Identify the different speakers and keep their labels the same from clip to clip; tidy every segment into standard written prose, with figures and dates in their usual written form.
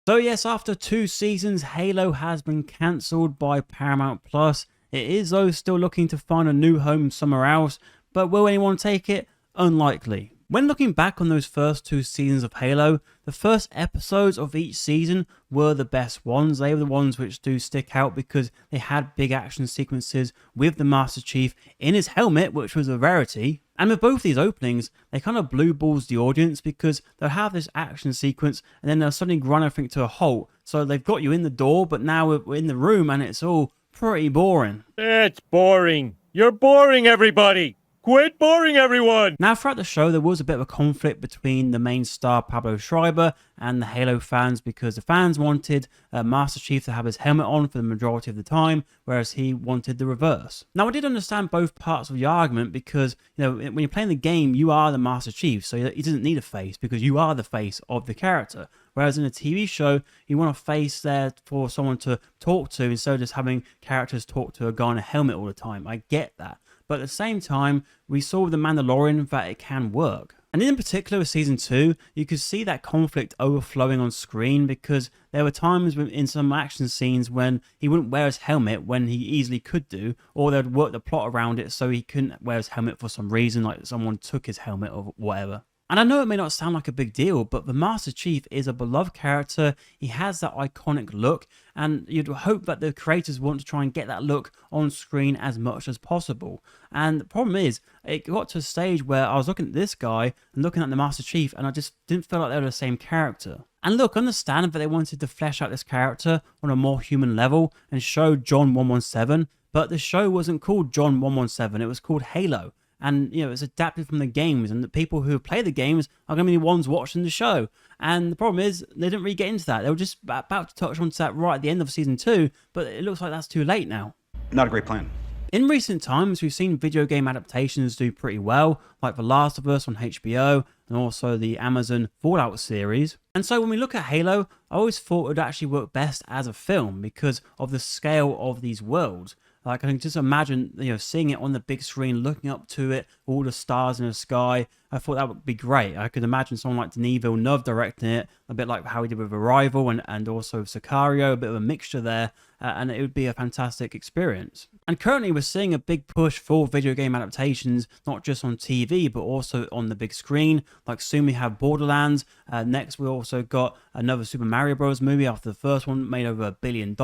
Speaker 1: So yes, after 2 seasons, Halo has been cancelled by Paramount Plus. It is though still looking to find a new home somewhere else, but will anyone take it? Unlikely. When looking back on those first 2 seasons of Halo, the first episodes of each season were the best ones. They were the ones which do stick out because they had big action sequences with the Master Chief in his helmet, which was a rarity. And with both these openings, they kind of blue balls the audience because they'll have this action sequence and then they'll suddenly grind everything to a halt. So they've got you in the door, but now we're in the room and it's all pretty boring.
Speaker 2: It's boring. You're boring, everybody. Quit boring everyone!
Speaker 1: Now, throughout the show, there was a bit of a conflict between the main star Pablo Schreiber and the Halo fans because the fans wanted Master Chief to have his helmet on for the majority of the time, whereas he wanted the reverse. Now, I did understand both parts of the argument because, you know, when you're playing the game, you are the Master Chief, so he doesn't need a face because you are the face of the character. Whereas in a TV show, you want a face there for someone to talk to instead of just having characters talk to a guy in a helmet all the time. I get that. But at the same time, we saw with The Mandalorian that it can work. And in particular with Season 2, you could see that conflict overflowing on screen because there were times in some action scenes when he wouldn't wear his helmet when he easily could do, or they'd work the plot around it so he couldn't wear his helmet for some reason, like someone took his helmet or whatever. And I know it may not sound like a big deal, but the Master Chief is a beloved character. He has that iconic look, and you'd hope that the creators want to try and get that look on screen as much as possible. And the problem is, it got to a stage where I was looking at this guy and looking at the Master Chief, and I just didn't feel like they were the same character. And look, understand that they wanted to flesh out this character on a more human level and show John 117, but the show wasn't called John 117, it was called Halo. And, you know, it's adapted from the games, and the people who play the games are going to be the ones watching the show. And the problem is, they didn't really get into that. They were just about to touch onto that right at the end of Season 2, but it looks like that's too late now.
Speaker 3: Not a great plan.
Speaker 1: In recent times, we've seen video game adaptations do pretty well, like The Last of Us on HBO, and also the Amazon Fallout series. And so when we look at Halo, I always thought it would actually work best as a film because of the scale of these worlds. Like, I can just imagine, you know, seeing it on the big screen, looking up to it, all the stars in the sky. I thought that would be great. I could imagine someone like Denis Villeneuve directing it, a bit like how he did with Arrival and also Sicario, a bit of a mixture there, and it would be a fantastic experience. And currently we're seeing a big push for video game adaptations, not just on TV, but also on the big screen. Like soon we have Borderlands. Next we also got another Super Mario Bros. Movie after the first one made over $1 billion.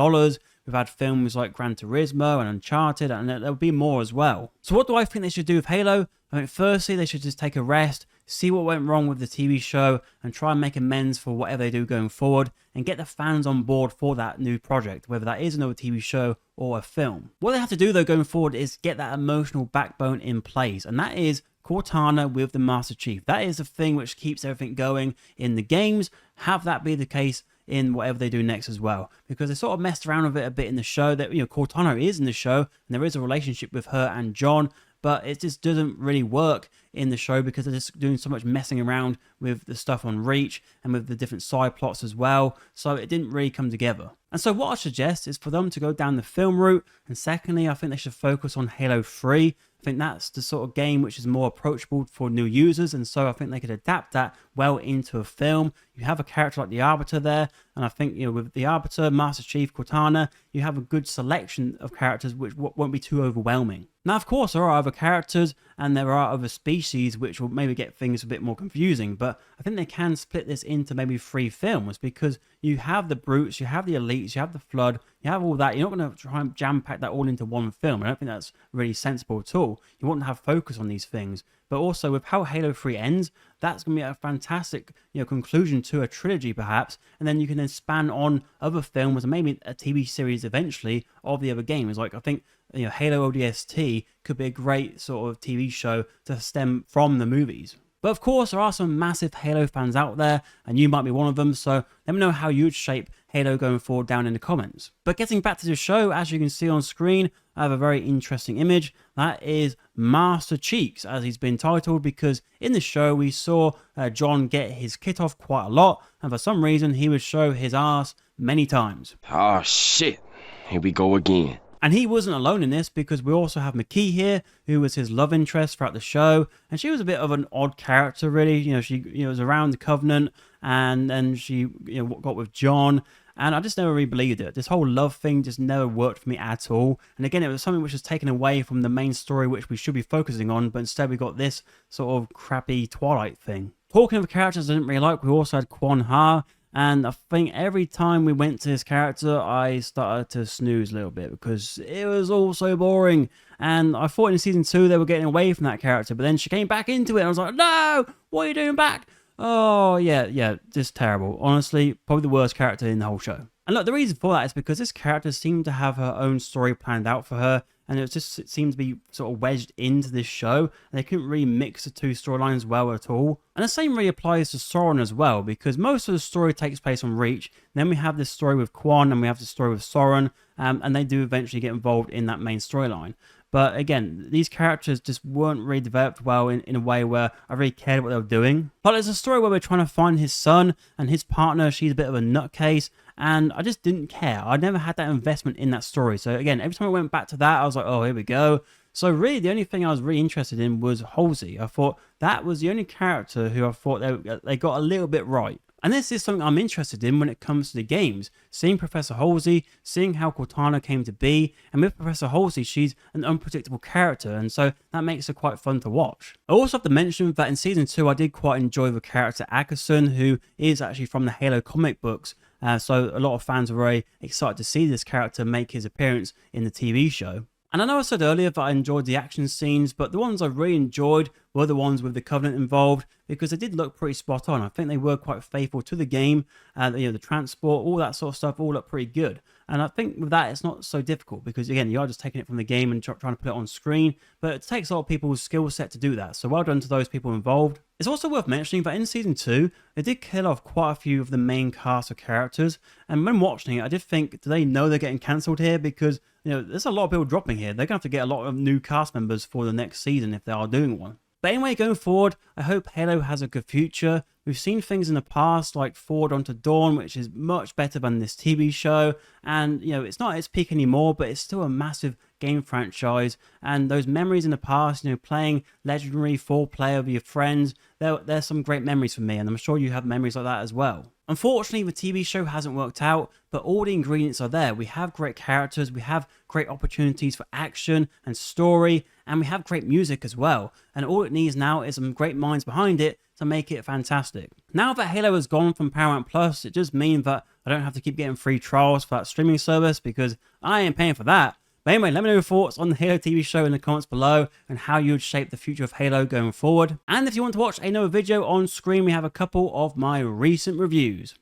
Speaker 1: We've had films like Gran Turismo and Uncharted, and there'll be more as well. So what do I think they should do with Halo? I think firstly, they should just take a rest, see what went wrong with the TV show, and try and make amends for whatever they do going forward, and get the fans on board for that new project, whether that is another TV show or a film. What they have to do though going forward is get that emotional backbone in place, and that is Cortana with the Master Chief. That is the thing which keeps everything going in the games. Have that be the case in whatever they do next as well, because they sort of messed around with it a bit in the show. That, you know, Cortana is in the show and there is a relationship with her and John, but it just doesn't really work in the show because they're just doing so much messing around with the stuff on Reach and with the different side plots as well, so it didn't really come together. And so what I suggest is for them to go down the film route, and secondly, I think they should focus on Halo 3. I think that's the sort of game which is more approachable for new users, and so I think they could adapt that well into a film. You have a character like the Arbiter there, and I think, you know, with the Arbiter, Master Chief, Cortana, you have a good selection of characters which won't be too overwhelming. Now, of course, there are other characters and there are other species which will maybe get things a bit more confusing, but I think they can split this into maybe 3 films because you have the Brutes, you have the Elites, you have the Flood, you have all that. You're not going to try and jam-pack that all into one film. I don't think that's really sensible at all. You want to have focus on these things. But also with how Halo 3 ends, that's going to be a fantastic, you know, conclusion to a trilogy perhaps, and then you can then span on other films and maybe a TV series eventually of the other games. Like I think, you know, Halo ODST could be a great sort of TV show to stem from the movies. But of course, there are some massive Halo fans out there, and you might be one of them, so let me know how you would shape Halo going forward down in the comments. But getting back to the show, as you can see on screen, I have a very interesting image. That is Master Cheeks, as he's been titled, because in the show we saw John get his kit off quite a lot, and for some reason he would show his ass many times.
Speaker 4: Oh shit, here we go again.
Speaker 1: And he wasn't alone in this, because we also have McKee here, who was his love interest throughout the show. And she was a bit of an odd character, really. She was around the Covenant, and then she got with John. And I just never really believed it. This whole love thing just never worked for me at all. And again, it was something which was taken away from the main story, which we should be focusing on. But instead, we got this sort of crappy Twilight thing. Talking of characters I didn't really like, we also had Kwon Ha. And I think every time we went to this character, I started to snooze a little bit, because it was all so boring. And I thought in season 2 they were getting away from that character. But then she came back into it. And I was like, no, what are you doing back? Oh, yeah, just terrible. Honestly, probably the worst character in the whole show. And look, the reason for that is because this character seemed to have her own story planned out for her, and it seemed to be sort of wedged into this show, and they couldn't really mix the two storylines well at all. And the same really applies to Soren as well, because most of the story takes place on Reach. Then we have this story with Kwon, and we have the story with Soren, and they do eventually get involved in that main storyline. But again, these characters just weren't really developed well in a way where I really cared what they were doing. But there's a story where we're trying to find his son, and his partner, she's a bit of a nutcase, and I just didn't care. I never had that investment in that story. So again, every time I went back to that, I was like, oh, here we go. So really, the only thing I was really interested in was Halsey. I thought that was the only character who I thought they got a little bit right. And this is something I'm interested in when it comes to the games. Seeing Professor Halsey, seeing how Cortana came to be, and with Professor Halsey, she's an unpredictable character, and so that makes her quite fun to watch. I also have to mention that in Season 2, I did quite enjoy the character Akkerson, who is actually from the Halo comic books, so a lot of fans were very excited to see this character make his appearance in the TV show. And I know I said earlier that I enjoyed the action scenes, but the ones I really enjoyed were the ones with the Covenant involved, because they did look pretty spot on. I think they were quite faithful to the game, the transport, all that sort of stuff, all looked pretty good. And I think with that, it's not so difficult, because again, you are just taking it from the game and trying to put it on screen, but it takes a lot of people's skill set to do that. So well done to those people involved. It's also worth mentioning that in Season 2, they did kill off quite a few of the main cast of characters. And when watching it, I did think, do they know they're getting cancelled here? Because, there's a lot of people dropping here. They're going to have to get a lot of new cast members for the next season if they are doing one. But anyway, going forward, I hope Halo has a good future. We've seen things in the past like Forward Unto Dawn, which is much better than this TV show. And, it's not at its peak anymore, but it's still a massive game franchise. And those memories in the past, playing Legendary 4-player with your friends, there's some great memories for me. And I'm sure you have memories like that as well. Unfortunately, the TV show hasn't worked out, but all the ingredients are there. We have great characters, we have great opportunities for action and story, and we have great music as well. And all it needs now is some great minds behind it to make it fantastic. Now that Halo has gone from Paramount Plus, it does mean that I don't have to keep getting free trials for that streaming service, because I ain't paying for that. But anyway, let me know your thoughts on the Halo TV show in the comments below, and how you would shape the future of Halo going forward. And if you want to watch another video on screen, we have a couple of my recent reviews.